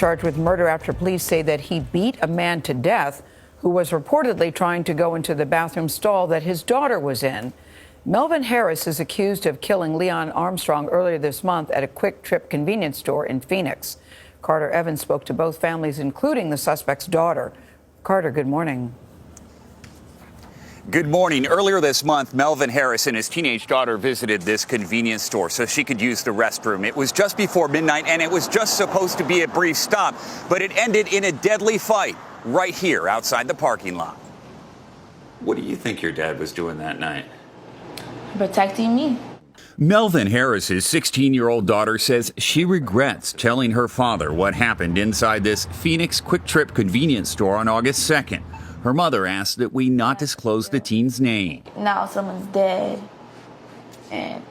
charged with murder after police say that he beat a man to death who was reportedly trying to go into the bathroom stall that his daughter was in. Melvin Harris is accused of killing Leon Armstrong earlier this month at a Quick Trip convenience store in Phoenix. Carter Evans spoke to both families, including the suspect's daughter. Carter, good morning. Good morning. Earlier this month, Melvin Harris and his teenage daughter visited this convenience store so she could use the restroom. It was just before midnight, and it was just supposed to be a brief stop, but it ended in a deadly fight right here outside the parking lot. What do you think your dad was doing that night? Protecting me. Melvin Harris's 16-year-old daughter says she regrets telling her father what happened inside this Phoenix Quick Trip convenience store on August 2nd. Her mother asked that we not disclose the teen's name. Now someone's dead, and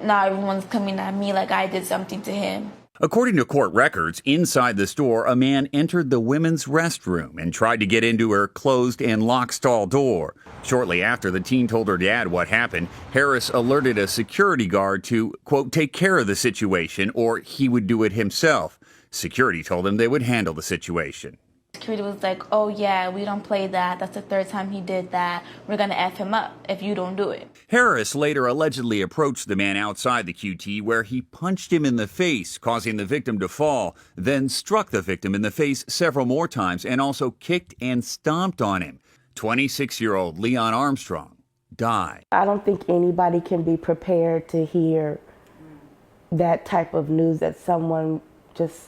now everyone's coming at me like I did something to him. According to court records, inside the store, a man entered the women's restroom and tried to get into her closed and locked stall door. Shortly after the teen told her dad what happened, Harris alerted a security guard to, quote, take care of the situation or he would do it himself. Security told him they would handle the situation. Security was like, oh yeah, we don't play that. That's the third time he did that. We're going to F him up if you don't do it. Harris later allegedly approached the man outside the QT where he punched him in the face, causing the victim to fall, then struck the victim in the face several more times and also kicked and stomped on him. 26-year-old Leon Armstrong died. I don't think anybody can be prepared to hear that type of news, that someone just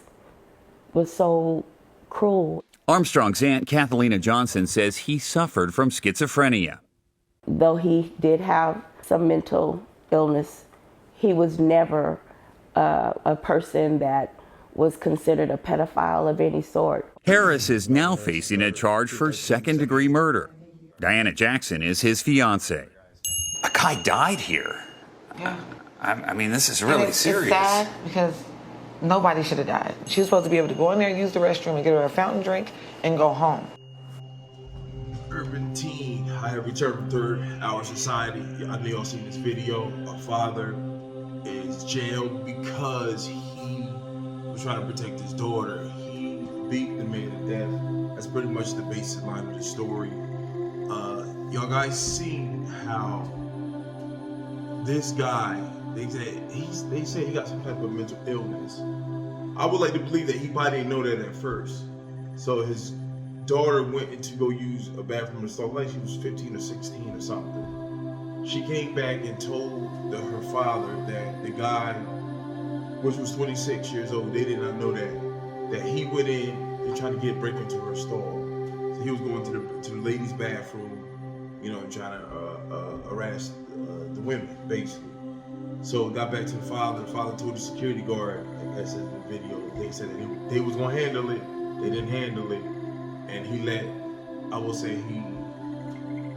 was so cruel. Armstrong's aunt, Kathalina Johnson, says he suffered from schizophrenia. Though he did have some mental illness, he was never a person that was considered a pedophile of any sort. Harris is now facing a charge for second-degree murder. Diana Jackson is his fiancée. A guy died here. Yeah. I mean, this is really serious. It's sad because nobody should have died. She was supposed to be able to go in there, use the restroom, and get her a fountain drink, and go home. Urban teen, I have returned from third hour society. I know y'all seen this video. A father is jailed because he was trying to protect his daughter. He beat the man to death. That's pretty much the basic line of the story. Y'all guys seen how this guy, they say he got some type of mental illness. I would like to believe that he probably didn't know that at first. So his daughter went in to go use a bathroom and stuff, like she was 15 or 16 or something. She came back and told her father that the guy, which was 26 years old, they did not know that he went in and tried to break into her stall. So he was going to the ladies' bathroom, you know, and trying to harass the women, basically. So got back to the father. The father told the security guard, like I said in the video, they said that they was gonna handle it. They didn't handle it, and I will say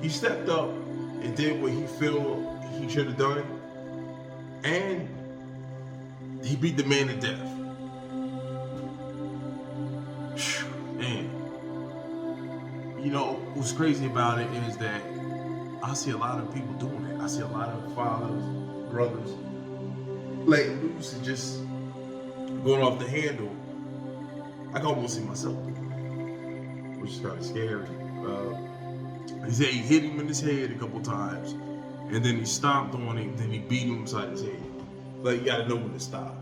he stepped up and did what he feel he should have done, and he beat the man to death. And you know what's crazy about it is that I see a lot of people doing it. I see a lot of fathers, brothers, letting loose and just going off the handle. I can almost see myself, which is kind of scary. He said he hit him in his head a couple times, and then he stomped on him, then he beat him upside his head. Like, you gotta know when to stop.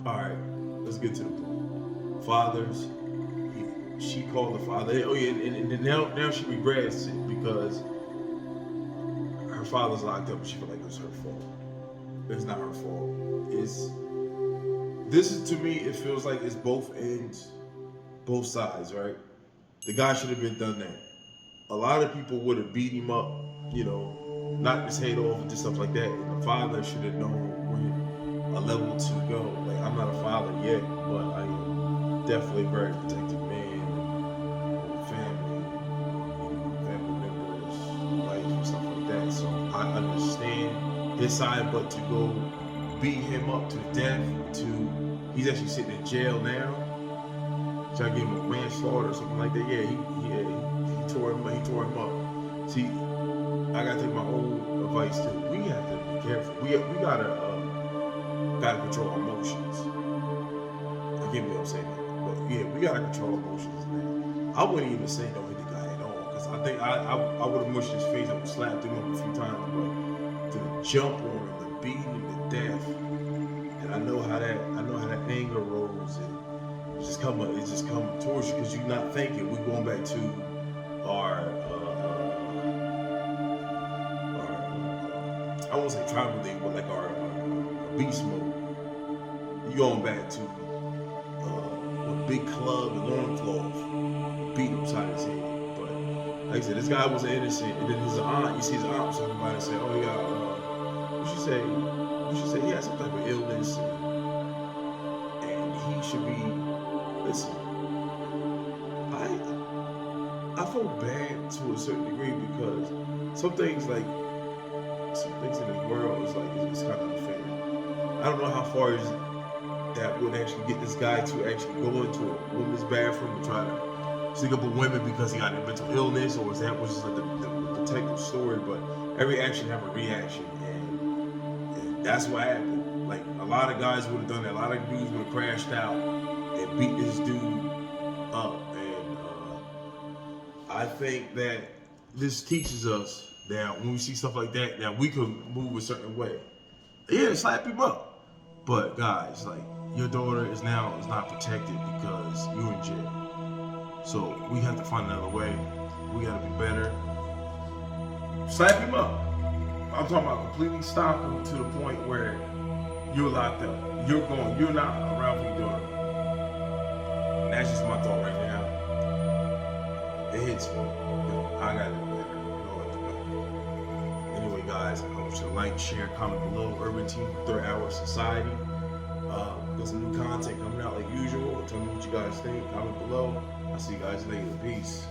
All right, let's get to the point. Fathers, she called the father. Oh yeah, and now she regrets it because her father's locked up and she felt like it was her fault. It's not her fault. To me, it feels like it's both ends, both sides, right? The guy should have been done that. A lot of people would have beat him up, you know, knocked his head off and just stuff like that. And the father should have known when a level to go. Like, I'm not a father yet, but I am definitely a very protective man, family members, life and stuff like that. So I understand his side, but to go beat him up to death, he's actually sitting in jail now. Trying to give him a manslaughter or something like that. Yeah, he tore him up. See, I gotta take my own advice too. We have to be careful. We gotta control our emotions. I get what I'm saying. but yeah, we gotta control emotions, man. I wouldn't even say don't hit the guy at all, because I think I would have mushed his face, I would slapped him up a few times, but to jump on him, to beat him to death, and I know how that anger rolls, and it's just coming towards you because you're not thinking. We're going back to our I won't say tribal thing, but like our beast mode. You going back to a big club and loincloth, beat him upside his head. But like I said, this guy was innocent, and then his aunt, you see his aunt talking about it and say, "Oh yeah, what she say? He has some type of illness, and he should be." Listen, I feel bad to a certain degree because some things in this world is like it's kind of unfair. I don't know how far that would actually get this guy to actually go into a women's bathroom and try to stick up with women because he got a mental illness, or was that just like the detective story? But every action have a reaction, and that's what happened. Like a lot of guys would have done that. A lot of dudes would have crashed out and beat this dude up, and I think that this teaches us that when we see stuff like that, that we could move a certain way. Yeah, slap him up. But guys, like your daughter is not protected because you're in jail. So we have to find another way. We gotta be better. Slap him up. I'm talking about completely stop him to the point where you're locked up. You're not around for your daughter. And that's just my thought right now. It hits me. I gotta do better. Anyway, guys, I hope you like, share, comment below. Urban Team, Third Hour Society. Got some new content coming out like usual. Tell me what you guys think. Comment below. I'll see you guys later. Peace.